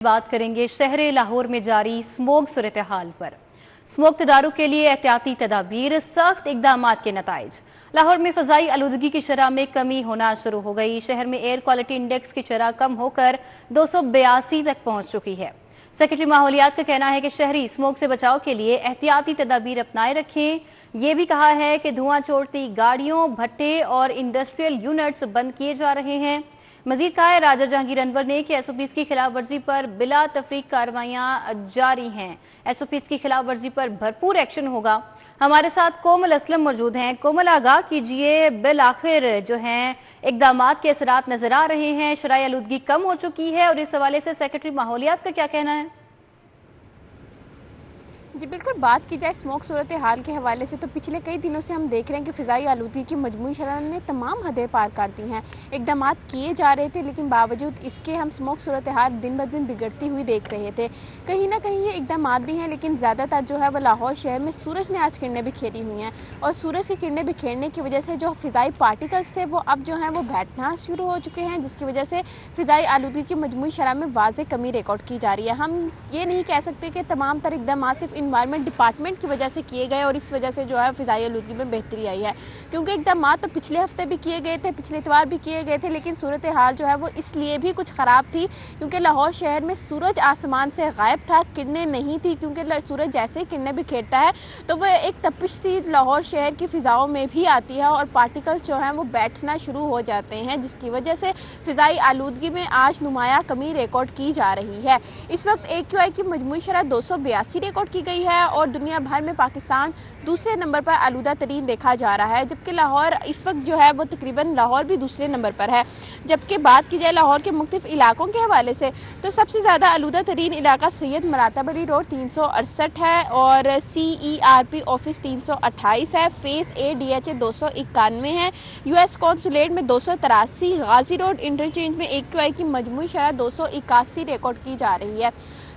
बात करेंगे शहर लाहौर में जारी स्मोक सूरत-ए-हाल पर। स्मोक तदारुक के लिए एहतियाती तदाबीर, सख्त इकदामात के नताइज। लाहौर में फ़ज़ाई आलूदगी की शरह में कमी होना शुरू हो गई। शहर में एयर क्वालिटी इंडेक्स की शरह कम होकर 282 तक पहुँच चुकी है। सेक्रेटरी माहौलियात का कहना है कि शहरी स्मोक से बचाव के लिए एहतियाती तदाबीर अपनाए रखें। ये भी कहा है कि धुआं छोड़ती गाड़ियों, भट्टे और इंडस्ट्रियल यूनिट्स बंद किए जा रहे हैं। मजीद कहा है राजा जहांगीर अनवर ने कि SOPs की खिलाफ वर्जी पर बिला तफरीक कार्रवाइयाँ जारी हैं। SOPs की खिलाफ वर्जी पर भरपूर एक्शन होगा। हमारे साथ कोमल असलम मौजूद हैं। कोमल, आगाह कीजिए, बिल आखिर जो हैं इकदामात के असरात नजर आ रहे हैं, शराय आलूदगी कम हो चुकी है और इस हवाले से सेक्रेटरी माहौलियात का क्या कहना है? जी बिल्कुल, बात की जाए स्मोक सूरत हाल के हवाले से तो पिछले कई दिनों से हम देख रहे हैं कि फ़िज़ाई आलूदगी की मजमूई शरह ने तमाम हदें पार कर दी हैं। इकदामात किए जा रहे थे, लेकिन बावजूद इसके हम स्मोक सूरत हाल दिन ब दिन बिगड़ती हुई देख रहे थे। कहीं ना कहीं ये इकदामात भी हैं, लेकिन ज़्यादातर जो है वो लाहौर शहर में सूरज ने आज किरणें बिखेरी हुई हैं और सूरज की किरणें बिखेरने की वजह से जो फ़िज़ाई पार्टिकल्स थे वो अब जो हैं वो बैठना शुरू हो चुके हैं, जिसकी वजह से फ़िज़ाई आलूदगी की मजमूई शरह में वाज़ेह कमी रिकॉर्ड की जा रही है। हम ये नहीं कह सकते कि तमाम तर इकदामात सिर्फ इन्वायरमेंट डिपार्टमेंट की वजह से किए गए और इस वजह से जो है फ़िज़ाई आलूदगी में बेहतरी आई है, क्योंकि इकदामात तो पिछले हफ्ते भी किए गए थे, पिछले इतवार भी किए गए थे, लेकिन सूरत हाल जो है वो इसलिए भी कुछ ख़राब थी क्योंकि लाहौर शहर में सूरज आसमान से गायब था, किरणें नहीं थी, क्योंकि सूरज जैसे ही किरणें बिखेरता है तो वह एक तपिश सी लाहौर शहर की फ़िज़ाओं में भी आती है और पार्टिकल्स जो हैं वो बैठना शुरू हो जाते हैं, जिसकी वजह से फ़िज़ाई आलूदगी में आज नुमाया कमी रिकॉर्ड की जा रही है। इस वक्त AQI की मजमूई शरह 282 रिकॉर्ड की गई है और दुनिया भर में पाकिस्तान दूसरे नंबर पर आलूदा तरीन देखा जा रहा है, जबकि लाहौर इस वक्त जो है वो तकरीबन लाहौर भी दूसरे नंबर पर है। जबकि बात की जाए लाहौर के मुख्तलिफ इलाकों के हवाले से तो सबसे ज़्यादा आलूदा तरीन इलाका सैयद मरातब अली रोड 368 है और CERP ऑफिस 328 है, फेस A DHA 291 है, US कॉन्सुलेट में 283, गाजी रोड इंटरचेंज में AQI की मजमूई शरह 281 रिकॉर्ड की जा रही है।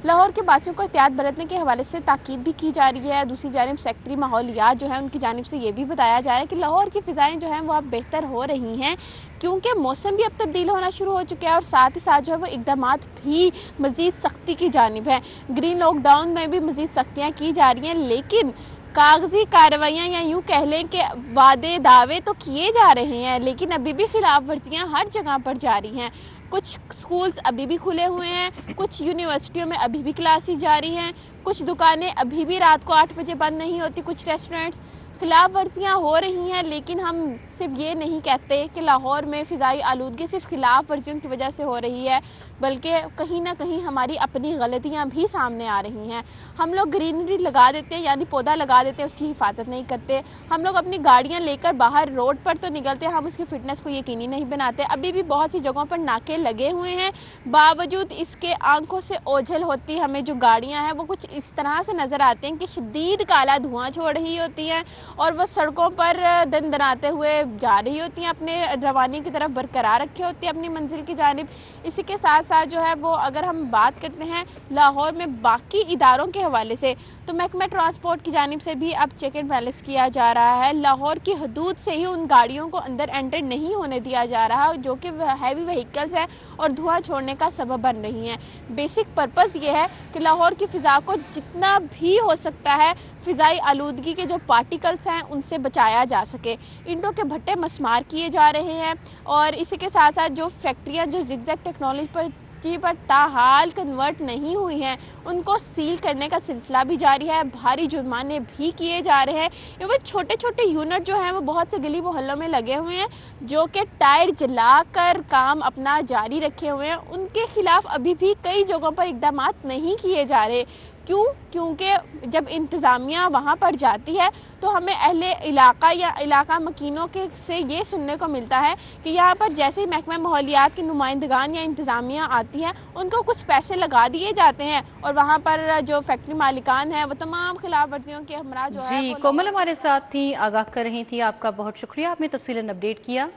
लाहौर के वासियों को एहतियात बरतने के हवाले से ताकीद भी की जा रही है। दूसरी जानिब सेक्रेटरी माहौलियात जो है उनकी जानिब से ये भी बताया जा रहा है कि लाहौर की फ़िज़ाएँ जो हैं वो अब बेहतर हो रही हैं, क्योंकि मौसम भी अब तब्दील होना शुरू हो चुका है और साथ ही साथ जो है वो इकदामात भी मज़ीद सख्ती की जानिब है। ग्रीन लॉकडाउन में भी मज़ीद सख्तियाँ की जा रही हैं, लेकिन कागजी कार्रवाइयाँ या यूँ कह लें कि वादे दावे तो किए जा रहे हैं, लेकिन अभी भी खिलाफ वर्जियाँ हर जगह पर जारी हैं। कुछ स्कूल्स अभी भी खुले हुए हैं, कुछ यूनिवर्सिटियों में अभी भी क्लासेस जारी हैं, कुछ दुकानें अभी भी रात को 8 बजे बंद नहीं होती, कुछ रेस्टोरेंट्स। खिलाफ वर्जियाँ हो रही हैं, लेकिन हम सिर्फ ये नहीं कहते कि लाहौर में फ़िज़ाई आलूदगी सिर्फ खिलाफ वर्जियों की वजह से हो रही है, बल्कि कहीं ना कहीं हमारी अपनी गलतियाँ भी सामने आ रही हैं। हम लोग ग्रीनरी लगा देते हैं, यानी पौधा लगा देते हैं, उसकी हिफाजत नहीं करते। हम लोग अपनी गाड़ियाँ लेकर बाहर रोड पर तो निकलते हैं, हम उसकी फ़िटनेस को यकीनी नहीं बनाते। अभी भी बहुत सी जगहों पर नाके लगे हुए हैं, बावजूद इसके आंखों से ओझल होती हमें जो गाड़ियाँ हैं वो कुछ इस तरह से नज़र आती हैं कि शदीद काला धुआं छोड़ रही होती हैं और वो सड़कों पर दनदनाते हुए जा रही होती हैं, अपने रवानी की तरफ बरकरार रखी होती है अपनी मंजिल की जानिब। इसी के साथ साथ जो है वो अगर हम बात करते हैं लाहौर में बाकी इदारों के हवाले से तो महकमा ट्रांसपोर्ट की जानिब से भी अब चेक एंड बैलेंस किया जा रहा है। लाहौर की हदूद से ही उन गाड़ियों को अंदर एंटर नहीं होने दिया जा रहा जो कि हैवी व्हीकल्स हैं और धुआं छोड़ने का सबब बन रही हैं। बेसिक पर्पज़ ये है कि लाहौर की फ़िज़ा को जितना भी हो सकता है फ़िज़ाई आलूदगी के जो पार्टिकल्स हैं उनसे बचाया जा सके। ईंटों के भट्टे मस्मार किए जा रहे हैं और इसी के साथ साथ जो फैक्ट्रियाँ जो ज़िगज़ैग टेक्नोलॉजी पर ताहाल कन्वर्ट नहीं हुई हैं उनको सील करने का सिलसिला भी जारी है, भारी जुर्माने भी किए जा रहे हैं। इवन छोटे छोटे यूनिट जो हैं वो बहुत से गली मोहल्लों में लगे हुए हैं जो कि टायर जलाकर काम अपना जारी रखे हुए हैं, उनके खिलाफ अभी भी कई जगहों पर इकदामात नहीं किए जा रहे। क्यों? क्योंकि जब इंतज़ामिया वहाँ पर जाती है तो हमें अहले इलाका या इलाका मकीनों के से ये सुनने को मिलता है कि यहाँ पर जैसे ही महकमा माहौलियात की नुमाइंदगान या इंतज़ामिया आती है उनको कुछ पैसे लगा दिए जाते हैं और वहाँ पर जो फैक्ट्री मालिकान है वो तमाम खिलाफ वर्जियों के हमरा जो है। जी कोमल हमारे साथ थी, आगाह कर रही थी। आपका बहुत शुक्रिया, आपने तफसीलन अपडेट किया।